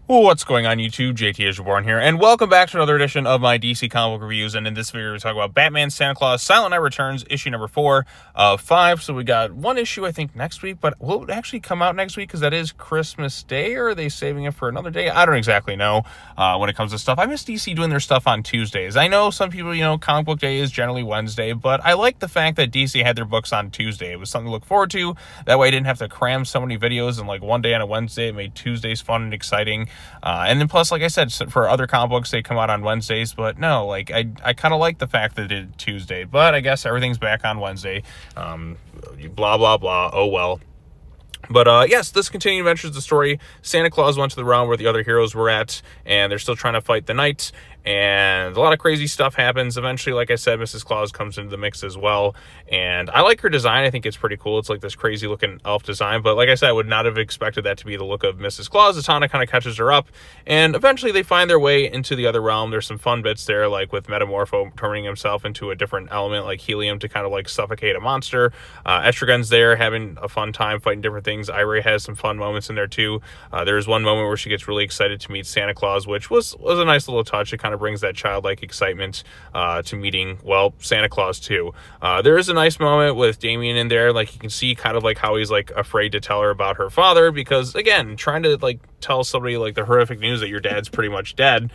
What's going on YouTube? JT is Reborn here, and welcome back to another edition of my DC comic book reviews. And in this video, we're talking about Batman Santa Claus Silent Night Returns, issue number 4 of 5. So we got one issue, I think, next week, but will it actually come out next week? Because that is Christmas Day, or are they saving it for another day? I don't exactly know when it comes to stuff. I miss DC doing their stuff on Tuesdays. I know some people, comic book day is generally Wednesday, but I like the fact that DC had their books on Tuesday. It was something to look forward to. That way I didn't have to cram so many videos in like one day on a Wednesday. It made Tuesdays fun and exciting. And then plus, like I said, for other comic books, they come out on Wednesdays, but no, like I kind of like the fact that it did Tuesday, but I guess everything's back on Wednesday. Blah, blah, blah. Oh, well. But yes, this continuing adventures of the story. Santa Claus went to the realm where the other heroes were at, and they're still trying to fight the night. And a lot of crazy stuff happens. Eventually, like I said, Mrs. Claus comes into the mix as well. And I like her design. I think it's pretty cool. It's like this crazy looking elf design. But like I said, I would not have expected that to be the look of Mrs. Claus. Zatanna kind of catches her up. And eventually they find their way into the other realm. There's some fun bits there, like with Metamorpho turning himself into a different element, like helium, to kind of like suffocate a monster. Etrigan's there having a fun time fighting different things. Iray has some fun moments in there too. There's one moment where she gets really excited to meet Santa Claus, which was a nice little touch. It kind of brings that childlike excitement to meeting, well, Santa Claus too. There is a nice moment with Damien in there. Like, you can see kind of like how he's like afraid to tell her about her father, because again, trying to like tell somebody like the horrific news that your dad's pretty much dead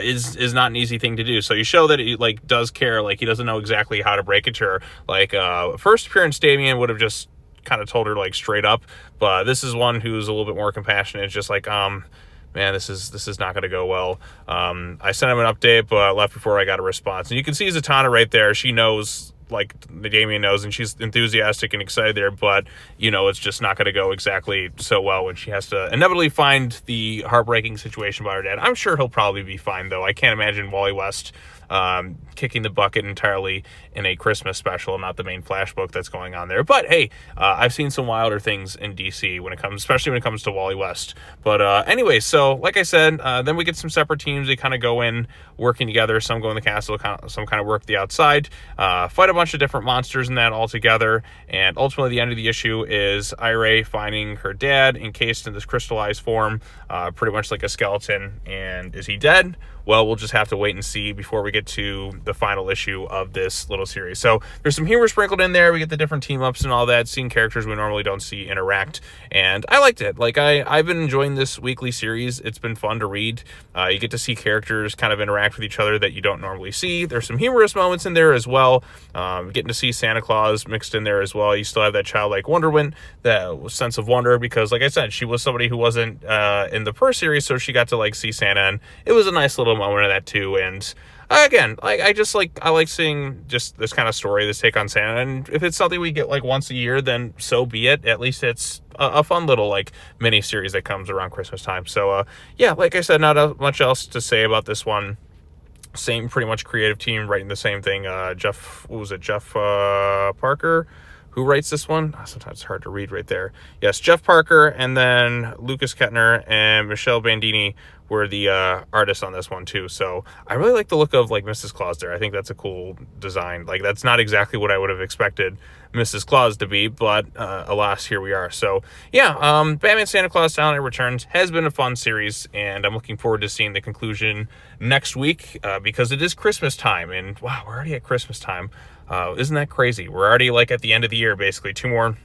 is not an easy thing to do. So you show that he like does care. Like, he doesn't know exactly how to break it to her. Like, first appearance, Damien would have just kind of told her like straight up, but this is one who's a little bit more compassionate. It's just like, man, this is not going to go well. I sent him an update, but left before I got a response. And you can see Zatanna right there. She knows, like the Damien knows, and she's enthusiastic and excited there, but it's just not going to go exactly so well when she has to inevitably find the heartbreaking situation about her dad. I'm sure he'll probably be fine, though. I can't imagine Wally West kicking the bucket entirely in a Christmas special, not the main Flash book that's going on there. But hey, I've seen some wilder things in DC especially when it comes to Wally West. But anyway, so like I said, then we get some separate teams. They kind of go in working together. Some go in the castle, some kind of work the outside, fight a bunch of different monsters and that all together. And ultimately, the end of the issue is Iray finding her dad encased in this crystallized form, pretty much like a skeleton. And is he dead? Well, we'll just have to wait and see before we get to the final issue of this little series. So there's some humor sprinkled in there. We get the different team-ups and all that, seeing characters we normally don't see interact. And I liked it. Like, I've been enjoying this weekly series. It's been fun to read. You get to see characters kind of interact with each other that you don't normally see. There's some humorous moments in there as well. Getting to see Santa Claus mixed in there as well. You still have that childlike wonderment, that sense of wonder, because like I said, she was somebody who wasn't in the first series, so she got to like see Santa, and it was a nice little moment of that too. And again, like I like seeing just this kind of story, this take on Santa. And if it's something we get like once a year, then so be it. At least it's a fun little like mini series that comes around Christmas time. So yeah, like I said, not much else to say about this one. Same pretty much creative team writing the same thing. Jeff Parker, who writes this one? Sometimes it's hard to read right there. Yes, Jeff Parker, and then Lucas Kettner and Michelle Bandini were the artists on this one too. So I really like the look of like Mrs. Claus there. I think that's a cool design. Like, that's not exactly what I would have expected Mrs. Claus to be, but alas, here we are. So yeah, Batman Santa Claus Silent Night Returns has been a fun series, and I'm looking forward to seeing the conclusion next week, because it is Christmas time, and wow, we're already at Christmas time. Isn't that crazy? We're already like at the end of the year, basically 2 more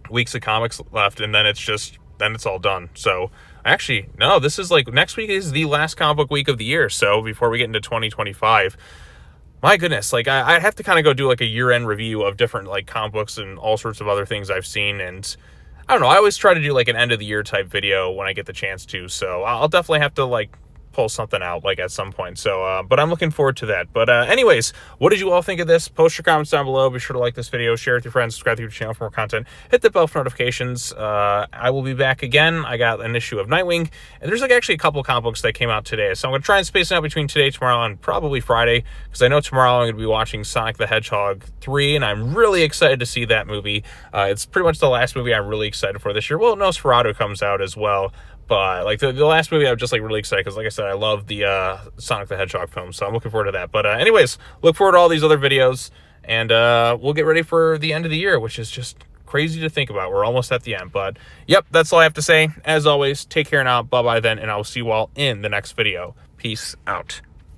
weeks of comics left, and then it's all done. So actually, no, this is like, next week is the last comic book week of the year. So before we get into 2025, my goodness, like I have to kind of go do like a year-end review of different like comic books and all sorts of other things I've seen. And I don't know, I always try to do like an end of the year type video when I get the chance to. So I'll definitely have to like pull something out like at some point. So but I'm looking forward to that. But anyways, what did you all think of this? Post your comments down below. Be sure to like this video, share it with your friends, subscribe to your channel for more content, hit the bell for notifications. I will be back again. I got an issue of Nightwing, and there's like actually a couple comic books that came out today, so I'm going to try and space it out between today, tomorrow, and probably Friday, because I know tomorrow I'm going to be watching Sonic the Hedgehog 3, and I'm really excited to see that movie. It's pretty much the last movie I'm really excited for this year. Well, Nosferatu comes out as well, but like the last movie, I'm just like really excited because, like I said, I love the Sonic the Hedgehog film, so I'm looking forward to that. But anyways, look forward to all these other videos, and we'll get ready for the end of the year, which is just crazy to think about. We're almost at the end, but yep, that's all I have to say. As always, take care now. Bye-bye then, and I will see you all in the next video. Peace out.